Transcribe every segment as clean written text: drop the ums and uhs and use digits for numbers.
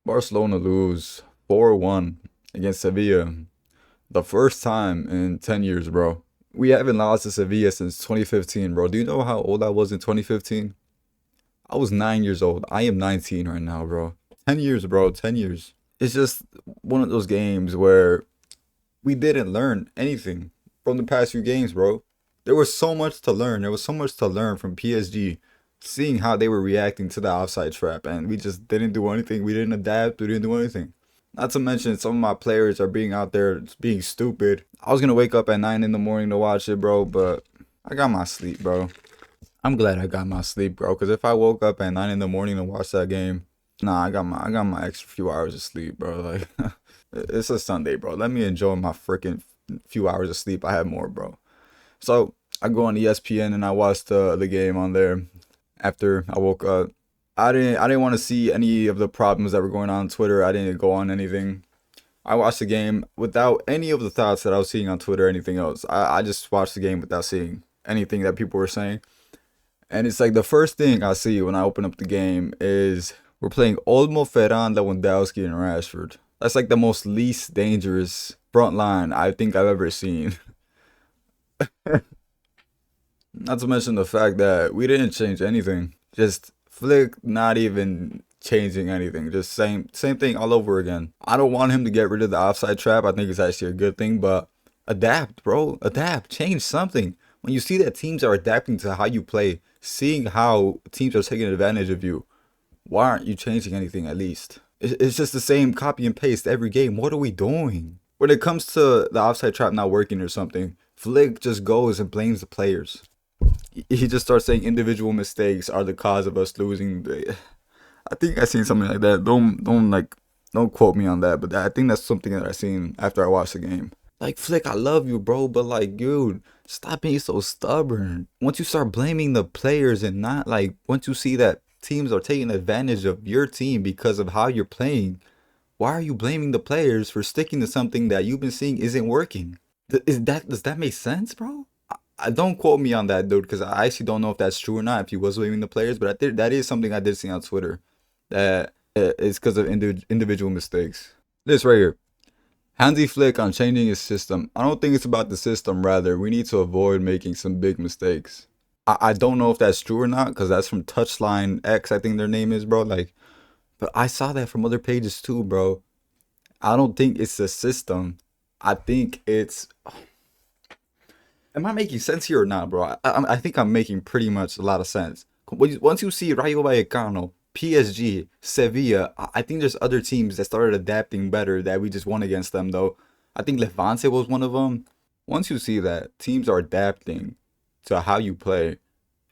Barcelona lose 4-1 against Sevilla. The first time in 10 years, bro. We haven't lost to Sevilla since 2015, bro. Do you know how old I was in 2015? I was 9 years old. I am 19 right now, bro. 10 years, bro. 10 years. It's just one of those games where we didn't learn anything from the past few games, bro. There was so much to learn. There was so much to learn from PSG, seeing how they were reacting to the offside trap, and we just didn't do anything. We didn't adapt. We didn't do anything. Not to mention, some of my players are being out there being stupid. I was gonna wake up at 9 in the morning to watch it, bro, but I got my sleep, bro. I'm glad I got my sleep, bro. Cause if I woke up at 9 in the morning to watch that game, nah, I got my extra few hours of sleep, bro. Like it's a Sunday, bro. Let me enjoy my freaking few hours of sleep. I have more, bro. So I go on ESPN and I watched the game on there after I woke up. I didn't want to see any of the problems that were going on Twitter. I didn't go on anything. I watched the game without any of the thoughts that I was seeing on Twitter or anything else. I just watched the game without seeing anything that people were saying. And it's like the first thing I see when I open up the game is we're playing Olmo, Ferran, Lewandowski, and Rashford. That's like the most least dangerous front line I think I've ever seen. Not to mention the fact that we didn't change anything. Just Flick not even changing anything. Just same thing all over again. I don't want him to get rid of the offside trap. I think it's actually a good thing, but adapt, bro. Adapt. Change something. When you see that teams are adapting to how you play, seeing how teams are taking advantage of you, why aren't you changing anything at least? It's just the same copy and paste every game. What are we doing? When it comes to the offside trap not working or something, Flick just goes and blames the players. He just starts saying individual mistakes are the cause of us losing. I think I seen something like that. Don't quote me on that, but I think that's something that I seen after I watched the game. Like Flick, I love you, bro, but like, dude, stop being so stubborn. Once you start blaming the players and not like once you see that teams are taking advantage of your team because of how you're playing, why are you blaming the players for sticking to something that you've been seeing isn't working? Does that make sense, bro? I don't quote me on that, dude, because I actually don't know if that's true or not. If he was blaming the players, but I did. That is something I did see on Twitter. That it's because of individual mistakes. This right here, Hansi Flick on changing his system. I don't think it's about the system. Rather, we need to avoid making some big mistakes. I don't know if that's true or not, because that's from Touchline X. I think their name is, bro. Like, but I saw that from other pages too, bro. I don't think it's the system. I think it's. Am I making sense here or not, bro? I think I'm making pretty much a lot of sense. Once you see Rayo Vallecano, PSG, Sevilla, I think there's other teams that started adapting better that we just won against them, though. I think Levante was one of them. Once you see that teams are adapting to how you play,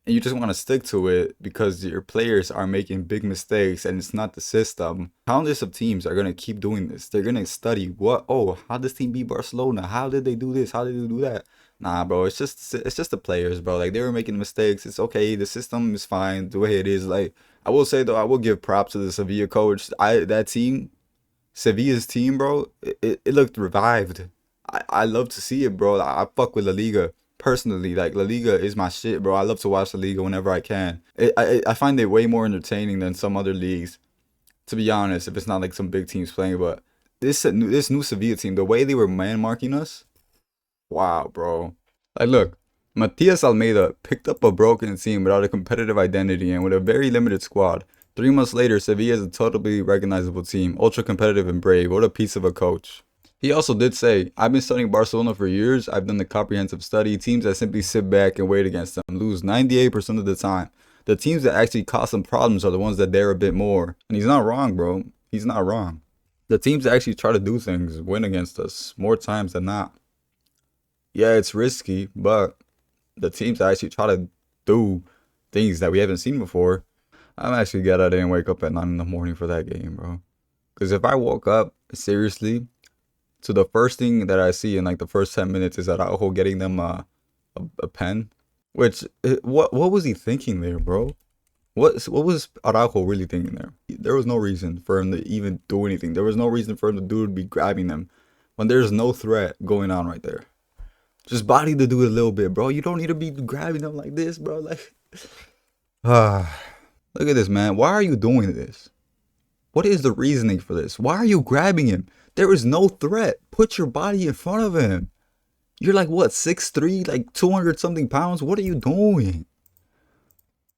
and you just want to stick to it because your players are making big mistakes and it's not the system. Countless of teams are gonna keep doing this. They're gonna study how this team beat Barcelona? How did they do this? How did they do that? Nah, bro, it's just the players, bro. Like they were making mistakes. It's okay. The system is fine the way it is. Like I will say though, I will give props to the Sevilla coach. That team, Sevilla's team, bro, it looked revived. I love to see it, bro. I fuck with La Liga personally. Like La Liga is my shit, bro. I love to watch La Liga whenever I can. I find it way more entertaining than some other leagues, to be honest. If it's not like some big teams playing, but this new Sevilla team, the way they were man marking us, wow, bro. Like look, Matias Almeida picked up a broken team without a competitive identity and with a very limited squad. 3 months later, Sevilla is a totally recognizable team, ultra competitive and brave. What a piece of a coach. He also did say, I've been studying Barcelona for years. I've done the comprehensive study. Teams that simply sit back and wait against them lose 98% of the time. The teams that actually cause them problems are the ones that dare a bit more. And he's not wrong, bro. He's not wrong. The teams that actually try to do things win against us more times than not. Yeah, it's risky, but the teams that actually try to do things that we haven't seen before, I'm actually glad I didn't wake up at 9 in the morning for that game, bro. Because if I woke up seriously, so the first thing that I see in like the first 10 minutes is Araujo getting them a pen. Which what was he thinking there, bro? What was Araujo really thinking there? There was no reason for him to even do anything. There was no reason for him to do to be grabbing them when there's no threat going on right there. Just body the dude a little bit, bro. You don't need to be grabbing them like this, bro. Like, look at this, man. Why are you doing this? What is the reasoning for this? Why are you grabbing him? There is no threat. Put your body in front of him. You're like what, 6'3", like 200 something pounds? What are you doing?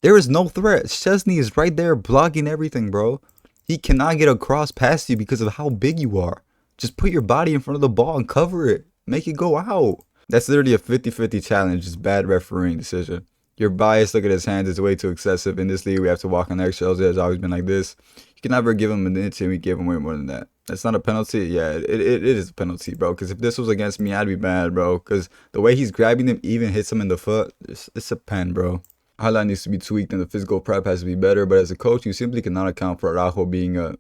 There is no threat. Szczesny is right there blocking everything, bro. He cannot get across past you because of how big you are. Just put your body in front of the ball and cover it. Make it go out. That's literally a 50-50 challenge. It's bad refereeing decision. Your bias look at his hands is way too excessive. In this league, we have to walk on eggshells. It has always been like this. You can never give him an inch and we give him way more than that. That's not a penalty. Yeah, it is a penalty, bro. Because if this was against me, I'd be mad, bro. Because the way he's grabbing him even hits him in the foot. It's a pen, bro. Highlight needs to be tweaked and the physical prep has to be better. But as a coach, you simply cannot account for Araujo being a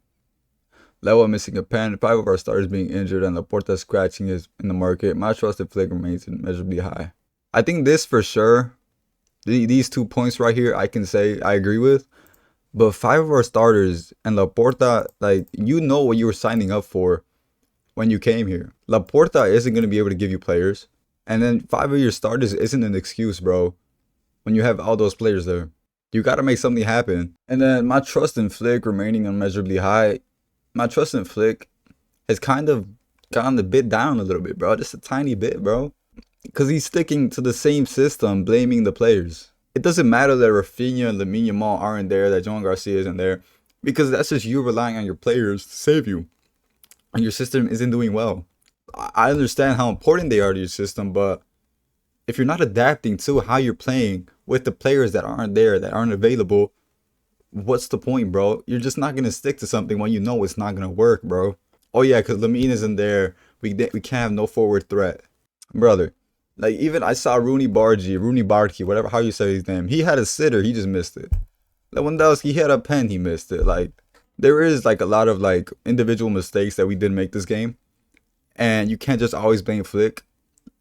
Lewa missing a pen, 5 of our starters being injured, and Laporta scratching is in the market. My trust in Flick remains immeasurably high. I think this for sure, these 2 points right here, I can say I agree with. But 5 of our starters and Laporta, like, you know what you were signing up for when you came here. Laporta isn't going to be able to give you players. And then 5 of your starters isn't an excuse, bro, when you have all those players there. You got to make something happen. And then my trust in Flick remaining immeasurably high. My trust in Flick has kind of gone a bit down a little bit, bro. Just a tiny bit, bro. Because he's sticking to the same system, blaming the players. It doesn't matter that Rafinha and Lamine Yamal aren't there, that John Garcia isn't there. Because that's just you relying on your players to save you. And your system isn't doing well. I understand how important they are to your system, but if you're not adapting to how you're playing with the players that aren't there, that aren't available, what's the point, bro? You're just not going to stick to something when you know it's not going to work, bro. Oh, yeah, because Lamine isn't there. We can't have no forward threat. Brother, like, even I saw Rooney Barkey, whatever, how you say his name. He had a sitter. He just missed it. Lewandowski, he had a pen. He missed it. Like, there is, like, a lot of, like, individual mistakes that we did make this game. And you can't just always blame Flick.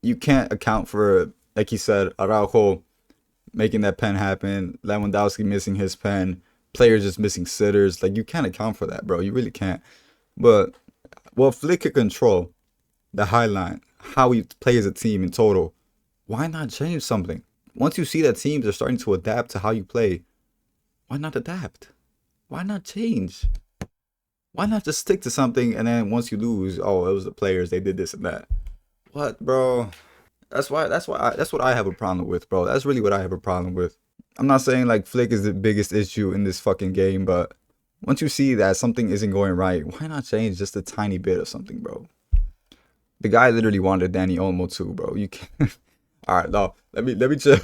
You can't account for, like he said, Araujo making that pen happen. Lewandowski missing his pen. Players just missing sitters. Like, you can't account for that, bro. You really can't. But, well, Flick can control the high line, how we play as a team in total. Why not change something? Once you see that teams are starting to adapt to how you play, why not adapt? Why not change? Why not just stick to something and then once you lose, oh, it was the players, they did this and that. What, bro? That's what I have a problem with, bro. That's really what I have a problem with. I'm not saying like Flick is the biggest issue in this fucking game, but once you see that something isn't going right, why not change just a tiny bit of something, bro? The guy literally wanted Danny Olmo too, bro. You can't. All right, no, let me chill.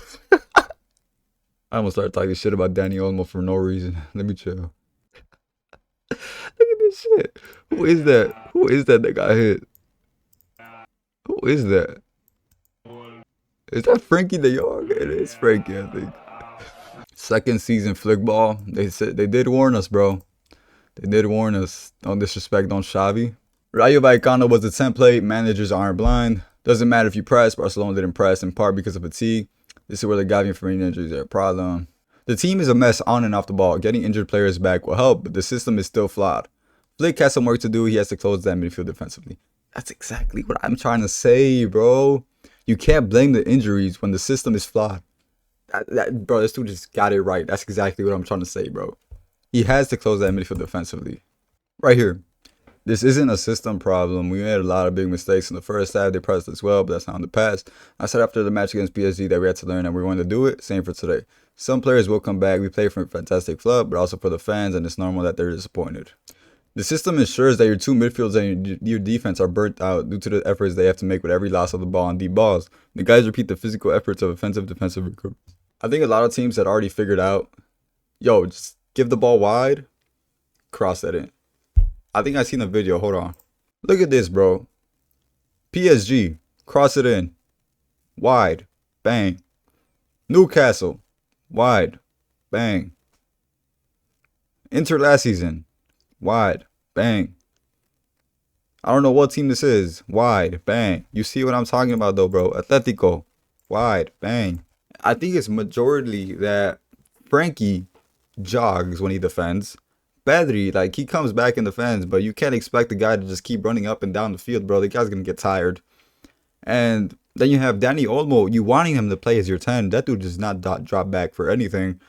I almost started talking shit about Danny Olmo for no reason. Let me chill. Look at this shit. Who is that? Who is that got hit? Who is that? Is that Frankie de Jong? It is Frankie, I think. Second season Flick ball. They said they did warn us, bro. They did warn us. Don't disrespect on Xavi. Rayo Vallecano was the template. Managers aren't blind. Doesn't matter if you press. Barcelona didn't press in part because of fatigue. This is where the Gavi and Firmino injuries are a problem. The team is a mess on and off the ball. Getting injured players back will help, but the system is still flawed. Flick has some work to do. He has to close that midfield defensively. That's exactly what I'm trying to say, bro. You can't blame the injuries when the system is flawed. Bro, this dude just got it right. That's exactly what I'm trying to say, bro. He has to close that midfield defensively. Right here. This isn't a system problem. We made a lot of big mistakes in the first half. They pressed as well, but that's not in the past. I said after the match against PSG that we had to learn and we're going to do it. Same for today. Some players will come back. We play for a fantastic club, but also for the fans, and it's normal that they're disappointed. The system ensures that your two midfielders and your defense are burnt out due to the efforts they have to make with every loss of the ball and deep balls. The guys repeat the physical efforts of offensive defensive recruits. I think a lot of teams had already figured out, yo, just give the ball wide, cross that in. I think I seen a video. Hold on. Look at this, bro. PSG, cross it in. Wide, bang. Newcastle, wide, bang. Inter last season, wide, bang. I don't know what team this is. Wide, bang. You see what I'm talking about though, bro. Atletico, wide, bang. I think it's majority that Frankie jogs when he defends. Pedri, like, he comes back and defends, but you can't expect the guy to just keep running up and down the field, bro. The guy's going to get tired. And then you have Danny Olmo. You wanting him to play as your 10. That dude does not drop back for anything.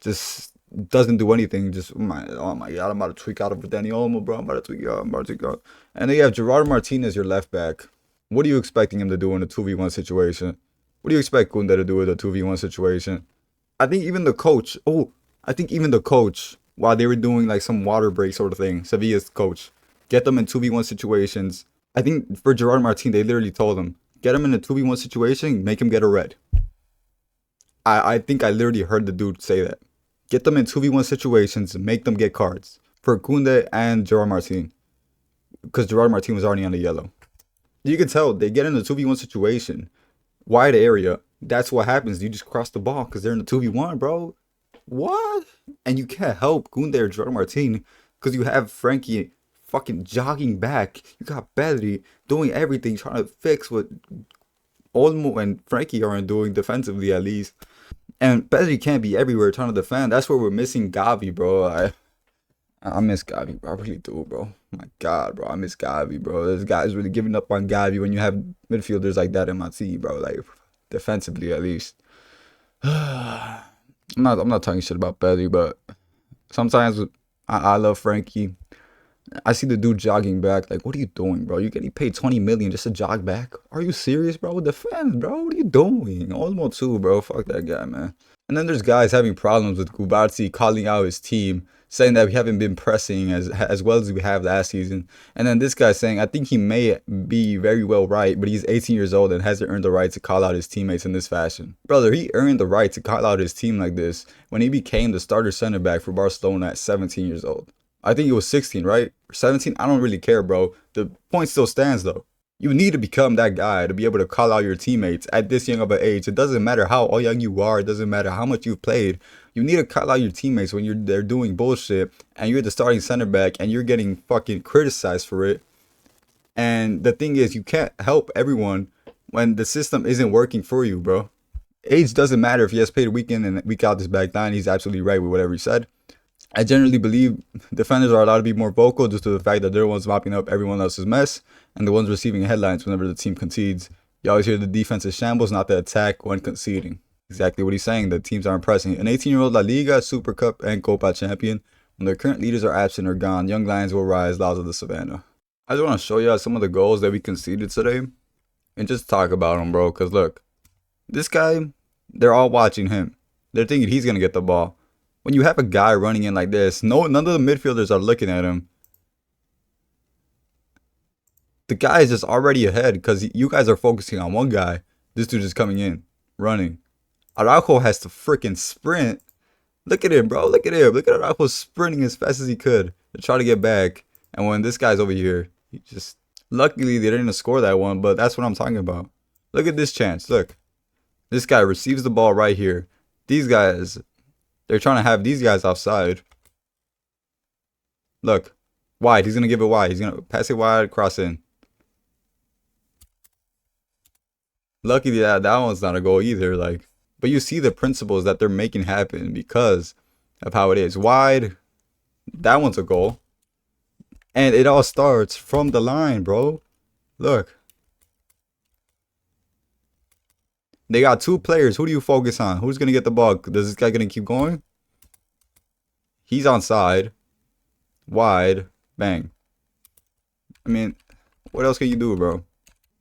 Just doesn't do anything. Just oh my god, I'm about to tweak out over Danny Olmo, bro. I'm about to tweak out. I'm about to tweak out. And then you have Gerard Martinez, your left back. What are you expecting him to do in a 2v1 situation? What do you expect Kunde to do with a 2v1 situation? I think even the coach. Oh, I think even the coach, while they were doing like some water break sort of thing, Sevilla's coach, get them in 2v1 situations. I think for Gerard Martin, they literally told him, get him in a 2v1 situation, make him get a red. I think I literally heard the dude say that. Get them in 2v1 situations, make them get cards. For Kunde and Gerard Martin. Because Gerard Martin was already on the yellow. You can tell, they get in a 2v1 situation, wide area. That's what happens. You just cross the ball because they're in the 2v1, bro. What? And you can't help Kunde or Gerard Martin because you have Frankie fucking jogging back. You got Pedri doing everything, trying to fix what Olmo and Frankie aren't doing defensively at least. And Pedri can't be everywhere trying to defend. That's where we're missing Gavi, bro. I miss Gavi, bro. I really do, bro. My God, bro. I miss Gavi, bro. This guy's really giving up on Gavi when you have midfielders like that in my team, bro. Like, defensively, at least. I'm not talking shit about Pedri, but sometimes I love Frankie. I see the dude jogging back. Like, what are you doing, bro? You're getting paid 20 million just to jog back? Are you serious, bro? Defend, bro. What are you doing? Almost too, bro. Fuck that guy, man. And then there's guys having problems with Kubarsi calling out his team, saying that we haven't been pressing as well as we have last season. And then this guy saying, I think he may be very well right, but he's 18 years old and hasn't earned the right to call out his teammates in this fashion. Brother, he earned the right to call out his team like this when he became the starter center back for Barcelona at 17 years old. I think it was 16, right? Or 17? I don't really care, bro. The point still stands, though. You need to become that guy to be able to call out your teammates at this young of an age. It doesn't matter how young you are. It doesn't matter how much you've played. You need to call out your teammates when they're doing bullshit and you're the starting center back and you're getting fucking criticized for it. And the thing is, you can't help everyone when the system isn't working for you, bro. Age doesn't matter. If he has played a week in and week out this back line, he's absolutely right with whatever he said. I generally believe defenders are allowed to be more vocal just to the fact that they're the ones mopping up everyone else's mess and the ones receiving headlines whenever the team concedes. You always hear the defense is shambles, not the attack when conceding. Exactly what he's saying. The teams aren't pressing. An 18-year-old La Liga, Super Cup, and Copa champion, when their current leaders are absent or gone, young lions will rise, laws of the savannah. I just want to show you some of the goals that we conceded today and just talk about them, bro. Because look, this guy, they're all watching him. They're thinking he's going to get the ball. When you have a guy running in like this, none of the midfielders are looking at him. The guy is just already ahead because you guys are focusing on one guy. This dude is coming in, running. Araujo has to freaking sprint. Look at him, bro. Look at him. Look at Araujo sprinting as fast as he could to try to get back. And when this guy's over here, he just... Luckily, they didn't score that one, but that's what I'm talking about. Look at this chance. Look. This guy receives the ball right here. These guys... They're trying to have these guys offside. Look. Wide. He's going to give it wide. He's going to pass it wide, cross in. Luckily, that one's not a goal either. Like, but you see the principles that they're making happen because of how it is. Wide. That one's a goal. And it all starts from the line, bro. Look. They got two players. Who do you focus on? Who's going to get the ball? Does this guy going to keep going? He's onside. Wide. Bang. I mean, what else can you do, bro?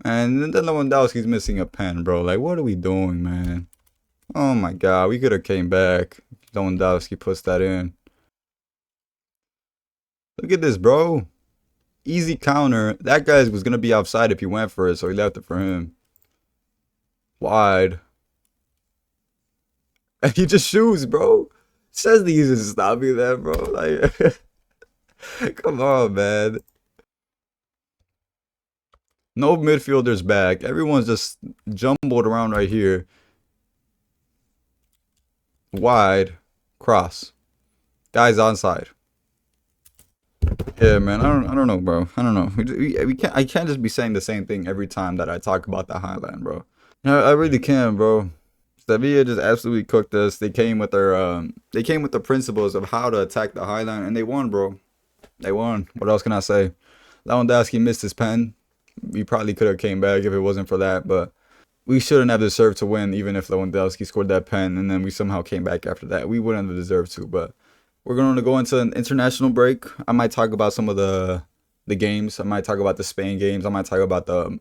And then Lewandowski's missing a pen, bro. Like, what are we doing, man? Oh, my God. We could have came back. Lewandowski puts that in. Look at this, bro. Easy counter. That guy was going to be offside if he went for it, so he left it for him. Wide. And he just shoots, bro. Says that he's just stopping that, bro. Like, come on, man. No midfielders back. Everyone's just jumbled around right here. Wide. Cross. Guy's onside. Yeah, man. I don't know, bro. I don't know. I can't just be saying the same thing every time that I talk about the Highland, bro. I really can, bro. Sevilla just absolutely cooked us. They came with the principles of how to attack the Highland, and they won, bro. They won. What else can I say? Lewandowski missed his pen. We probably could have came back if it wasn't for that, but we shouldn't have deserved to win, even if Lewandowski scored that pen, and then we somehow came back after that. We wouldn't have deserved to, but we're going to go into an international break. I might talk about some of the games. I might talk about the Spain games. I might talk about the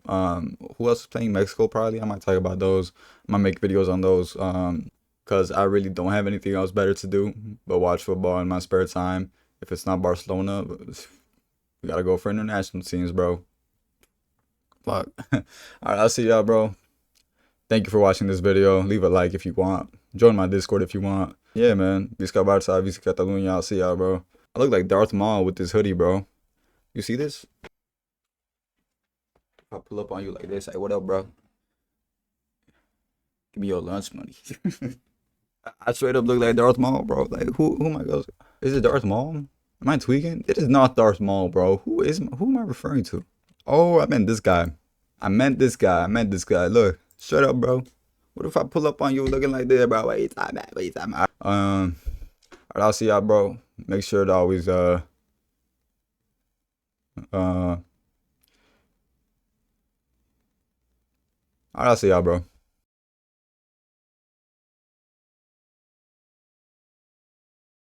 who else is playing Mexico probably. I might talk about those. I might make videos on those because I really don't have anything else better to do but watch football in my spare time. If it's not Barcelona, we gotta go for international teams, bro. Fuck. All right, I'll see y'all, bro. Thank you for watching this video. Leave a like if you want. Join my Discord if you want. Yeah, man. Visca Barça, Visca Catalunya. I'll see y'all, bro. I look like Darth Maul with this hoodie, bro. You see this? If I pull up on you like this, hey, what up, bro? Give me your lunch money. I straight up look like Darth Maul, bro. Like, who am I going? Is it Darth Maul? Am I tweaking? It is not Darth Maul, bro. Who am I referring to? Oh, I meant this guy. I meant this guy. Look, straight up, bro. What if I pull up on you looking like this, bro? What you talking about? What you talking about? Alright, I'll see y'all, bro. Make sure to always alright, I'll see y'all, bro.